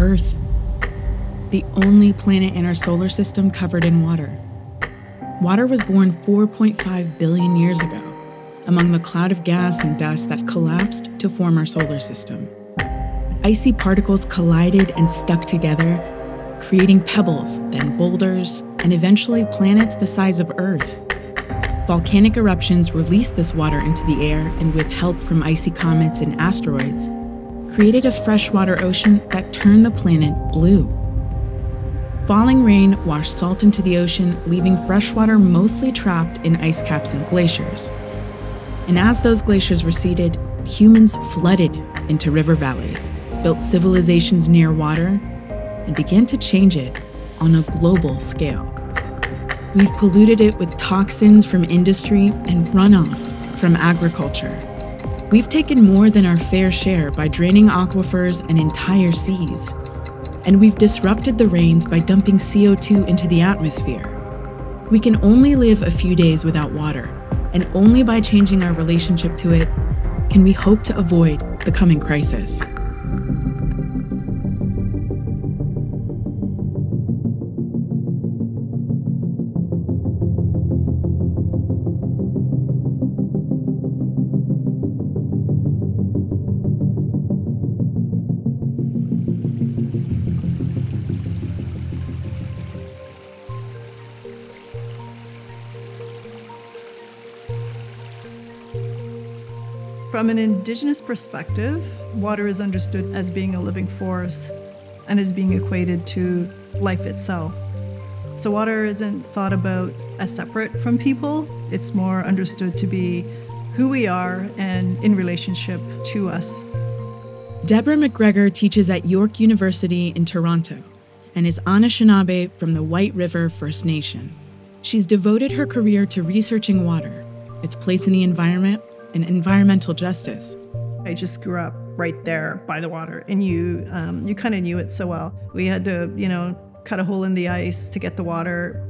Earth, the only planet in our solar system covered in water. Water was born 4.5 billion years ago, among the cloud of gas and dust that collapsed to form our solar system. Icy particles collided and stuck together, creating pebbles, then boulders, and eventually planets the size of Earth. Volcanic eruptions released this water into the air and, with help from icy comets and asteroids, created a freshwater ocean that turned the planet blue. Falling rain washed salt into the ocean, leaving freshwater mostly trapped in ice caps and glaciers. And as those glaciers receded, humans flooded into river valleys, built civilizations near water, and began to change it on a global scale. We've polluted it with toxins from industry and runoff from agriculture. We've taken more than our fair share by draining aquifers and entire seas. And we've disrupted the rains by dumping CO2 into the atmosphere. We can only live a few days without water, and only by changing our relationship to it can we hope to avoid the coming crisis. From an indigenous perspective, water is understood as being a living force and is being equated to life itself. So water isn't thought about as separate from people. It's more understood to be who we are and in relationship to us. Deborah McGregor teaches at York University in Toronto and is Anishinaabe from the White River First Nation. She's devoted her career to researching water, its place in the environment, and environmental justice. I just grew up right there by the water, and you kind of knew it so well. We had to, cut a hole in the ice to get the water.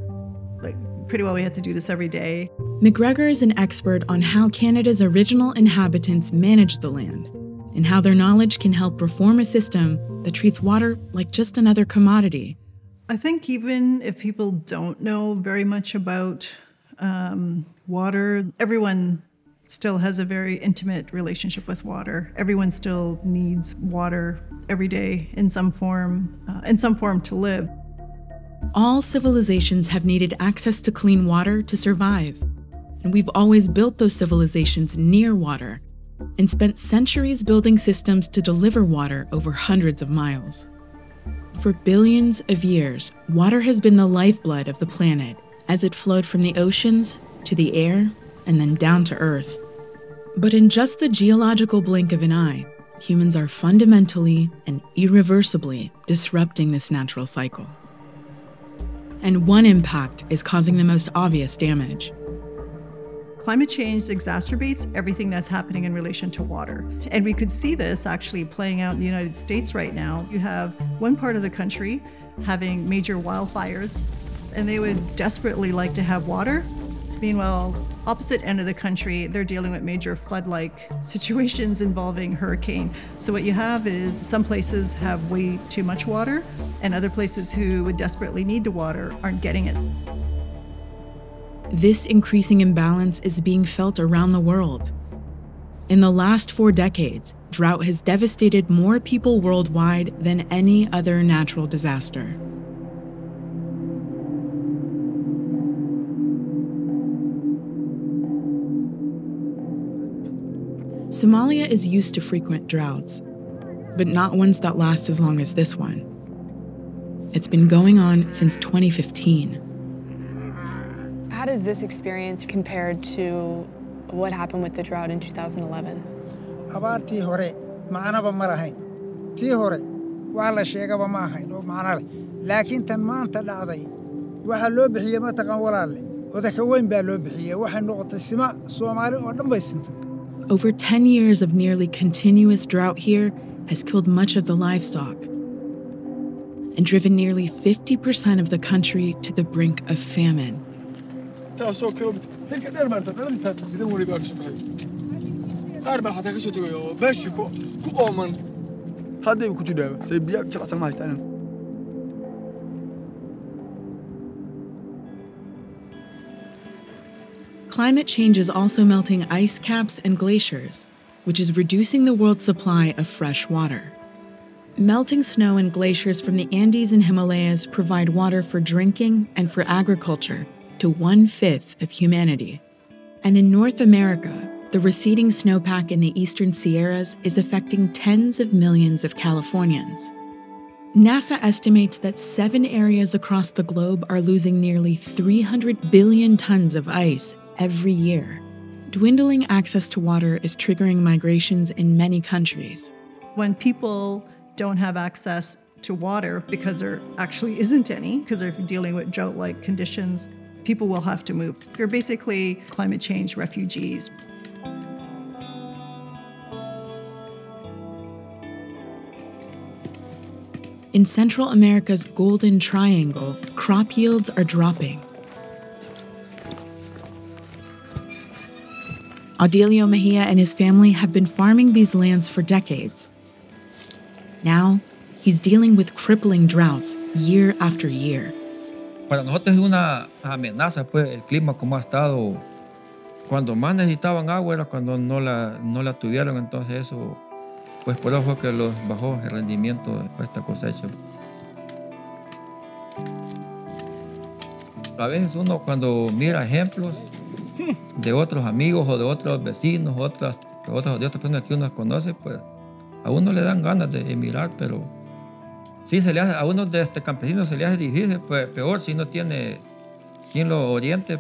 Like, pretty well we had to do this every day. McGregor is an expert on how Canada's original inhabitants managed the land and how their knowledge can help reform a system that treats water like just another commodity. I think even if people don't know very much about water, everyone still has a very intimate relationship with water. Everyone still needs water every day in some form to live. All civilizations have needed access to clean water to survive. And we've always built those civilizations near water and spent centuries building systems to deliver water over hundreds of miles. For billions of years, water has been the lifeblood of the planet as it flowed from the oceans to the air and then down to Earth. But in just the geological blink of an eye, humans are fundamentally and irreversibly disrupting this natural cycle. And one impact is causing the most obvious damage. Climate change exacerbates everything that's happening in relation to water. And we could see this actually playing out in the United States right now. You have one part of the country having major wildfires, and they would desperately like to have water. Meanwhile, opposite end of the country, they're dealing with major flood-like situations involving hurricane. So what you have is some places have way too much water, and other places who would desperately need the water aren't getting it. This increasing imbalance is being felt around the world. In the last 4 decades, drought has devastated more people worldwide than any other natural disaster. Somalia is used to frequent droughts, but not ones that last as long as this one. It's been going on since 2015. How does this experience compare to what happened with the drought in 2011? abaartii hore macnaba ma lahayn tii hore waa la sheegaba ma ahayn oo macno leh laakiin tan maanta dhacday waxa loo bixiyay ma taqaan walaalle odaka weyn baa loo bixiyay waxa noqotay sima Soomaali oo dhan bay sintay. Over 10 years of nearly continuous drought here has killed much of the livestock and driven nearly 50% of the country to the brink of famine. haddayba ku jidhaaba say biyo jilicsan ma haystaan. Climate change is also melting ice caps and glaciers, which is reducing the world's supply of fresh water. Melting snow and glaciers from the Andes and Himalayas provide water for drinking and for agriculture to 1/5 of humanity. And in North America, the receding snowpack in the eastern Sierras is affecting tens of millions of Californians. NASA estimates that 7 areas across the globe are losing nearly 300 billion tons of ice every year. Dwindling access to water is triggering migrations in many countries. When people don't have access to water because there actually isn't any, because they're dealing with drought-like conditions, people will have to move. They're basically climate change refugees. In Central America's Golden Triangle, crop yields are dropping. Audilio Mejia and his family have been farming these lands for decades. Now, he's dealing with crippling droughts year after year. Para nosotros es una amenaza, pues, el clima como ha estado. Cuando más necesitaban agua era cuando no la tuvieron, entonces eso, pues por eso fue que los bajó el rendimiento de esta cosecha. A veces uno cuando mira ejemplos de otros amigos o de otros vecinos, de otras personas que uno conoce, pues a uno le dan ganas de emigrar, pero sí se le hace, a uno de campesinos se le hace difícil, pues peor si no tiene quien lo oriente.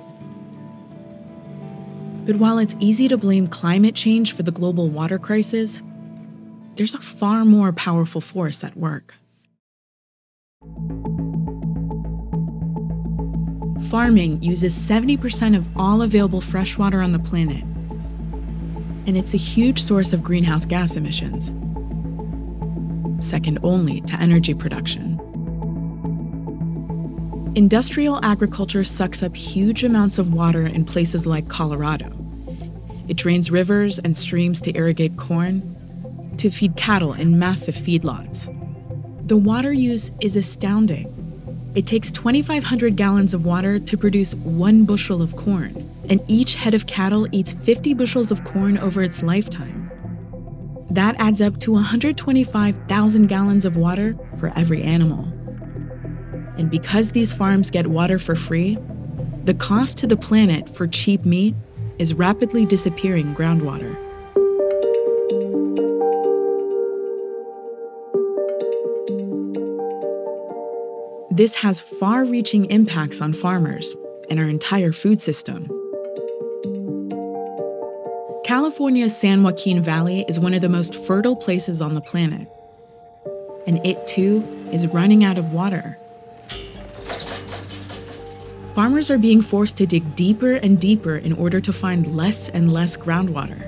But while it's easy to blame climate change for the global water crisis, there's a far more powerful force at work. Farming uses 70% of all available fresh water on the planet, and it's a huge source of greenhouse gas emissions, second only to energy production. Industrial agriculture sucks up huge amounts of water in places like Colorado. It drains rivers and streams to irrigate corn, to feed cattle in massive feedlots. The water use is astounding. It takes 2,500 gallons of water to produce 1 bushel of corn, and each head of cattle eats 50 bushels of corn over its lifetime. That adds up to 125,000 gallons of water for every animal. And because these farms get water for free, the cost to the planet for cheap meat is rapidly disappearing groundwater. This has far-reaching impacts on farmers and our entire food system. California's San Joaquin Valley is one of the most fertile places on the planet. And it, too, is running out of water. Farmers are being forced to dig deeper and deeper in order to find less and less groundwater.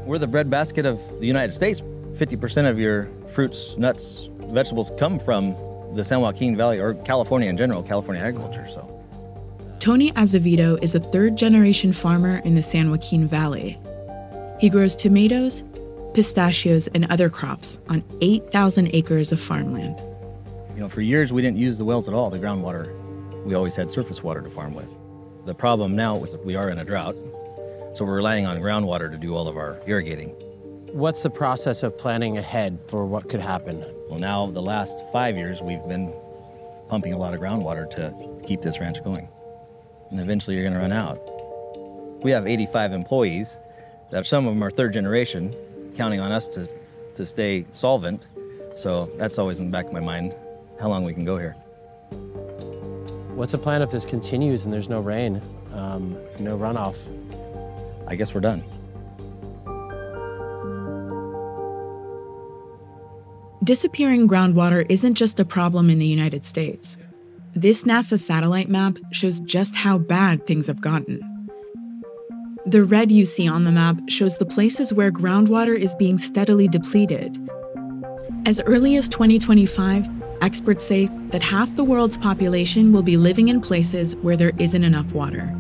We're the breadbasket of the United States. 50% of your fruits, nuts, vegetables come from the San Joaquin Valley, or California in general, California agriculture. So, Tony Azevedo is a third-generation farmer in the San Joaquin Valley. He grows tomatoes, pistachios, and other crops on 8,000 acres of farmland. You know, for years we didn't use the wells at all, the groundwater. We always had surface water to farm with. The problem now is that we are in a drought, so we're relying on groundwater to do all of our irrigating. What's the process of planning ahead for what could happen? Well, now the last 5 years we've been pumping a lot of groundwater to keep this ranch going. And eventually you're gonna run out. We have 85 employees, that some of them are third generation, counting on us to stay solvent. So that's always in the back of my mind, how long we can go here. What's the plan if this continues and there's no rain, no runoff? I guess we're done. Disappearing groundwater isn't just a problem in the United States. This NASA satellite map shows just how bad things have gotten. The red you see on the map shows the places where groundwater is being steadily depleted. As early as 2025, experts say that half the world's population will be living in places where there isn't enough water.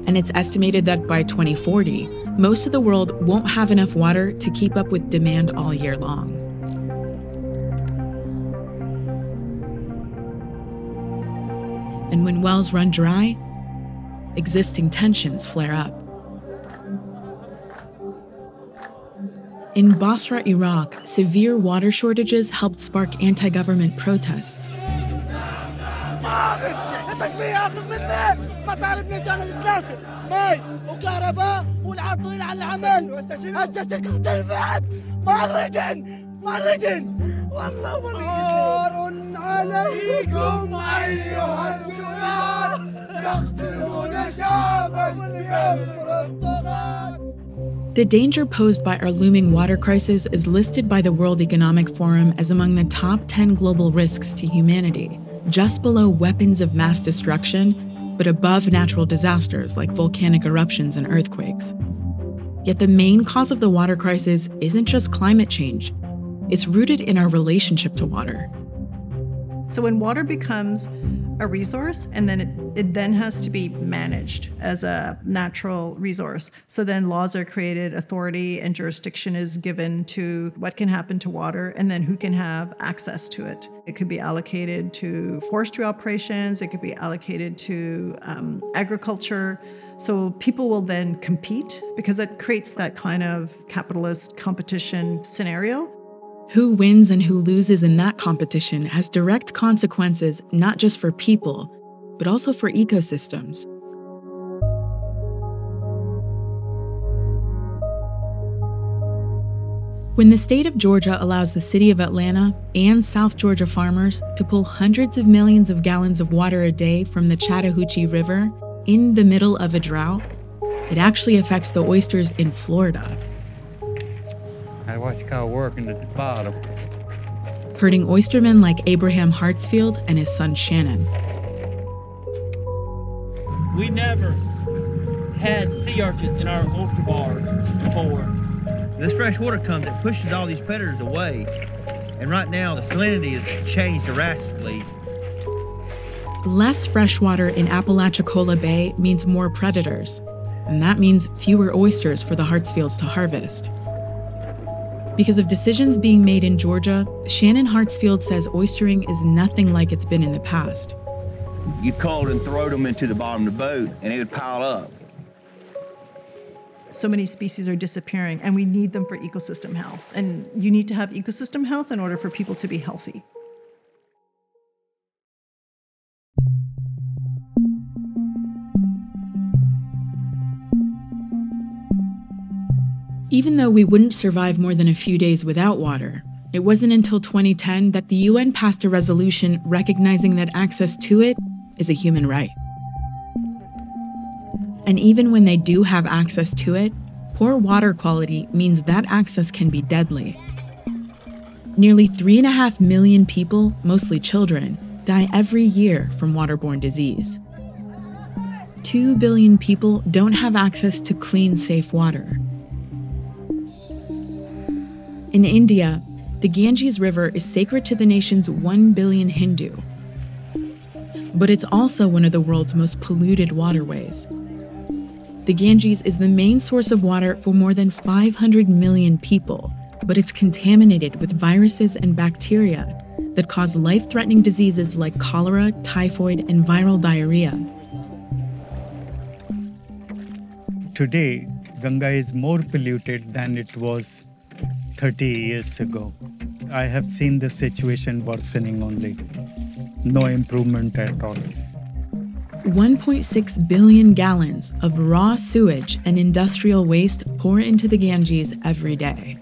And it's estimated that by 2040, most of the world won't have enough water to keep up with demand all year long. And when wells run dry, existing tensions flare up. In Basra, Iraq, severe water shortages helped spark anti-government protests. The danger posed by our looming water crisis is listed by the World Economic Forum as among the top 10 global risks to humanity, just below weapons of mass destruction, but above natural disasters like volcanic eruptions and earthquakes. Yet the main cause of the water crisis isn't just climate change. It's rooted in our relationship to water. So when water becomes a resource, and then it then has to be managed as a natural resource. So then laws are created, authority and jurisdiction is given to what can happen to water, and then who can have access to it. It could be allocated to forestry operations, it could be allocated to agriculture. So people will then compete because it creates that kind of capitalist competition scenario. Who wins and who loses in that competition has direct consequences not just for people, but also for ecosystems. When the state of Georgia allows the city of Atlanta and South Georgia farmers to pull hundreds of millions of gallons of water a day from the Chattahoochee River in the middle of a drought, it actually affects the oysters in Florida. I watch you kind of working at the bottom. Hurting oystermen like Abraham Hartsfield and his son Shannon. We never had sea urchins in our oyster bars before. This fresh water comes, it pushes all these predators away. And right now, the salinity has changed drastically. Less freshwater in Apalachicola Bay means more predators. And that means fewer oysters for the Hartsfields to harvest. Because of decisions being made in Georgia, Shannon Hartsfield says oystering is nothing like it's been in the past. You called and throw them into the bottom of the boat, and it would pile up. So many species are disappearing, and we need them for ecosystem health. And you need to have ecosystem health in order for people to be healthy. Even though we wouldn't survive more than a few days without water, it wasn't until 2010 that the UN passed a resolution recognizing that access to it is a human right. And even when they do have access to it, poor water quality means that access can be deadly. Nearly 3.5 million people, mostly children, die every year from waterborne disease. 2 billion people don't have access to clean, safe water. In India, the Ganges River is sacred to the nation's 1 billion Hindu. But it's also one of the world's most polluted waterways. The Ganges is the main source of water for more than 500 million people, but it's contaminated with viruses and bacteria that cause life-threatening diseases like cholera, typhoid, and viral diarrhea. Today, Ganga is more polluted than it was 30 years ago. I have seen the situation worsening only. No improvement at all. 1.6 billion gallons of raw sewage and industrial waste pour into the Ganges every day.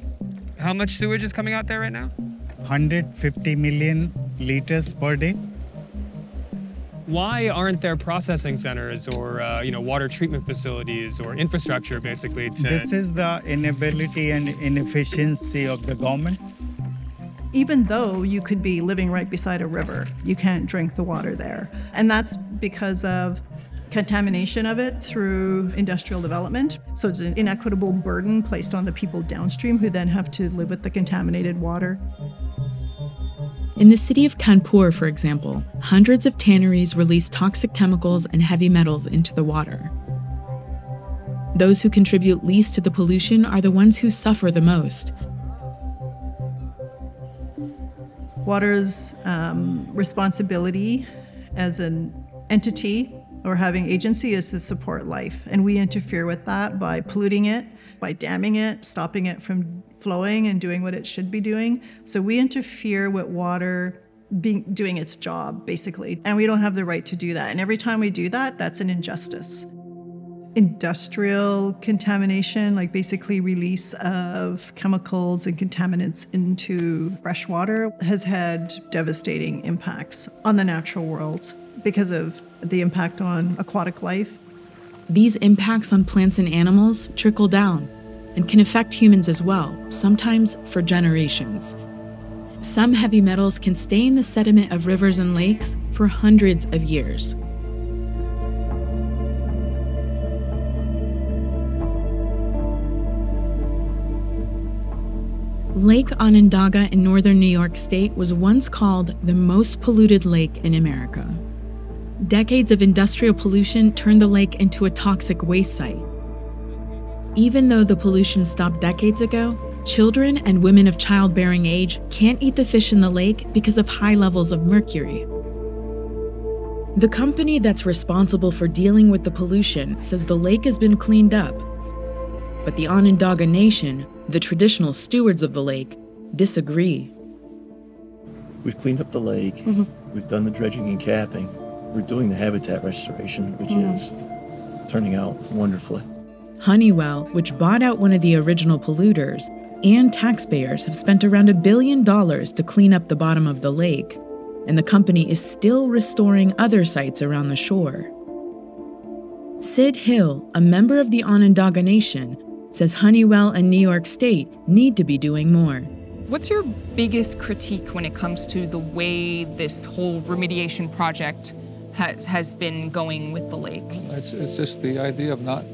How much sewage is coming out there right now? 150 million liters per day. Why aren't there processing centers or water treatment facilities or infrastructure basically to... This is the inability and inefficiency of the government. Even though you could be living right beside a river, you can't drink the water there. And that's because of contamination of it through industrial development. So it's an inequitable burden placed on the people downstream who then have to live with the contaminated water. In the city of Kanpur, for example, hundreds of tanneries release toxic chemicals and heavy metals into the water. Those who contribute least to the pollution are the ones who suffer the most. Water's responsibility as an entity or having agency is to support life. And we interfere with that by polluting it, by damming it, stopping it from flowing and doing what it should be doing. So we interfere with water doing its job, basically. And we don't have the right to do that. And every time we do that, that's an injustice. Industrial contamination, like basically release of chemicals and contaminants into fresh water, has had devastating impacts on the natural world because of the impact on aquatic life. These impacts on plants and animals trickle down and can affect humans as well, sometimes for generations. Some heavy metals can stay in the sediment of rivers and lakes for hundreds of years. Lake Onondaga in northern New York State was once called the most polluted lake in America. Decades of industrial pollution turned the lake into a toxic waste site. Even though the pollution stopped decades ago, children and women of childbearing age can't eat the fish in the lake because of high levels of mercury. The company that's responsible for dealing with the pollution says the lake has been cleaned up. But the Onondaga Nation, the traditional stewards of the lake, disagree. We've cleaned up the lake, we've done the dredging and capping, we're doing the habitat restoration, which is turning out wonderfully. Honeywell, which bought out one of the original polluters, and taxpayers have spent around $1 billion to clean up the bottom of the lake, and the company is still restoring other sites around the shore. Sid Hill, a member of the Onondaga Nation, says Honeywell and New York State need to be doing more. What's your biggest critique when it comes to the way this whole remediation project has been going with the lake? It's just the idea of not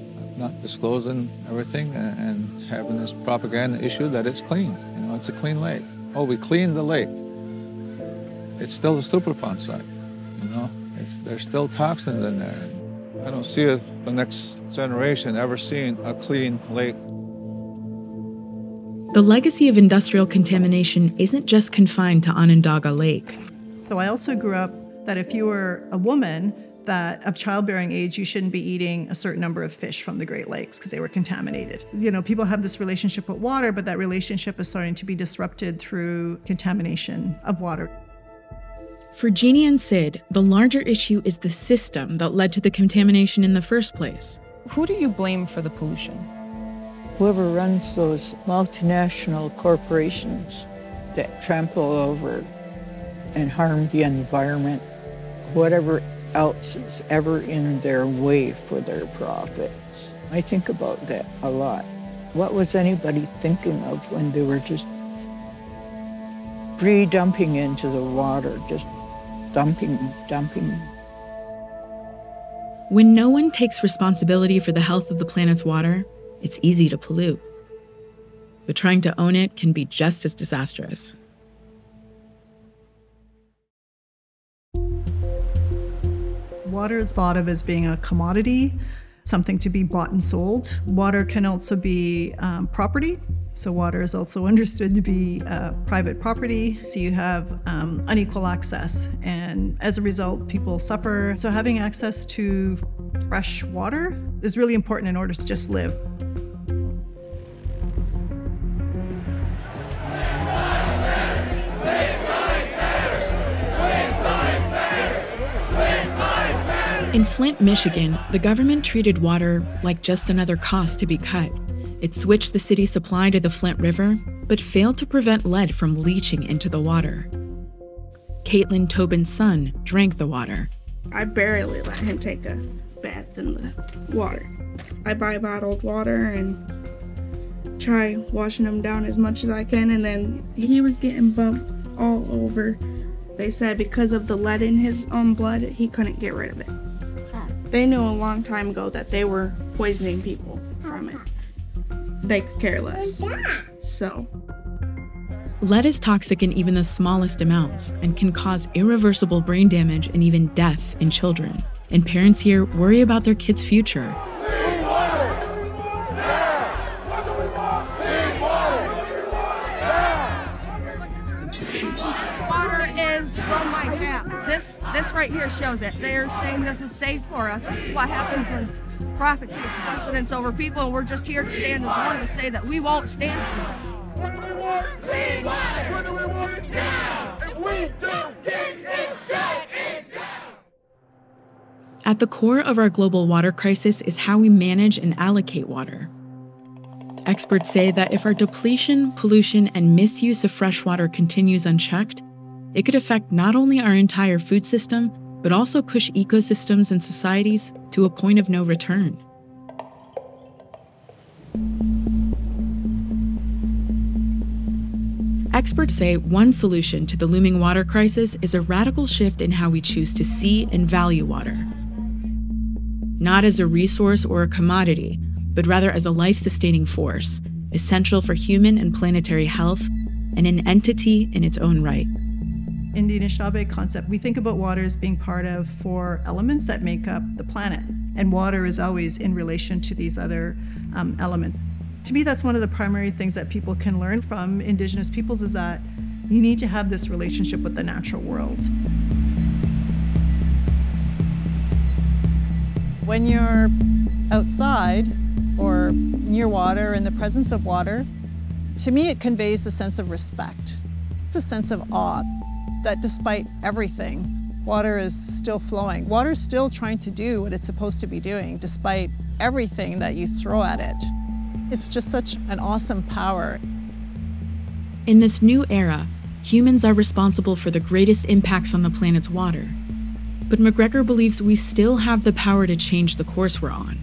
disclosing everything and having this propaganda issue that it's clean. You know, it's a clean lake. Oh, we cleaned the lake. It's still a Superfund site. You know, there's still toxins in there. I don't see the next generation ever seeing a clean lake. The legacy of industrial contamination isn't just confined to Onondaga Lake. So I also grew up that if you were a woman that of childbearing age, you shouldn't be eating a certain number of fish from the Great Lakes because they were contaminated. You know, people have this relationship with water, but that relationship is starting to be disrupted through contamination of water. For Jeannie and Sid, the larger issue is the system that led to the contamination in the first place. Who do you blame for the pollution? Whoever runs those multinational corporations that trample over and harm the environment, whatever else is ever in their way for their profits. I think about that a lot. What was anybody thinking of when they were just free dumping into the water, just dumping. When no one takes responsibility for the health of the planet's water, it's easy to pollute. But trying to own it can be just as disastrous. Water is thought of as being a commodity, something to be bought and sold. Water can also be property. So water is also understood to be private property. So you have unequal access, and as a result, people suffer. So having access to fresh water is really important in order to just live. In Flint, Michigan, the government treated water like just another cost to be cut. It switched the city's supply to the Flint River, but failed to prevent lead from leaching into the water. Caitlin Tobin's son drank the water. I barely let him take a bath in the water. I buy bottled water and try washing him down as much as I can, and then he was getting bumps all over. They said because of the lead in his blood, he couldn't get rid of it. They knew a long time ago that they were poisoning people from it. They could care less. So. Lead is toxic in even the smallest amounts and can cause irreversible brain damage and even death in children. And parents here worry about their kids' future. This water is from my tap. This right here shows it. They're saying this is safe for us. This is what happens when profit takes precedence over people, and we're just here to stand as one to say that we won't stand for this. What do we want? Clean water! What do we want it now? If we don't get it, shut it down! At the core of our global water crisis is how we manage and allocate water. Experts say that if our depletion, pollution, and misuse of fresh water continues unchecked, it could affect not only our entire food system, but also push ecosystems and societies to a point of no return. Experts say one solution to the looming water crisis is a radical shift in how we choose to see and value water. Not as a resource or a commodity, but rather as a life-sustaining force, essential for human and planetary health, and an entity in its own right. In the Anishinaabe concept, we think about water as being part of 4 elements that make up the planet, and water is always in relation to these other elements. To me, that's one of the primary things that people can learn from Indigenous peoples, is that you need to have this relationship with the natural world. When you're outside or near water, in the presence of water, to me it conveys a sense of respect. It's a sense of awe that despite everything, water is still flowing. Water's still trying to do what it's supposed to be doing despite everything that you throw at it. It's just such an awesome power. In this new era, humans are responsible for the greatest impacts on the planet's water. But McGregor believes we still have the power to change the course we're on.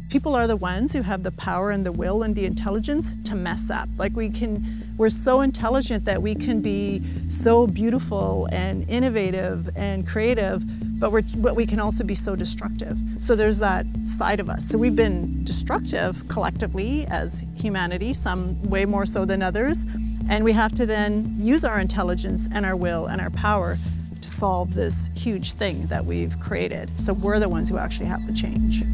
People are the ones who have the power and the will and the intelligence to mess up. Like we're so intelligent that we can be so beautiful and innovative and creative, but we can also be so destructive. So there's that side of us. So we've been destructive collectively as humanity, some way more so than others, and we have to then use our intelligence and our will and our power to solve this huge thing that we've created. So we're the ones who actually have to change.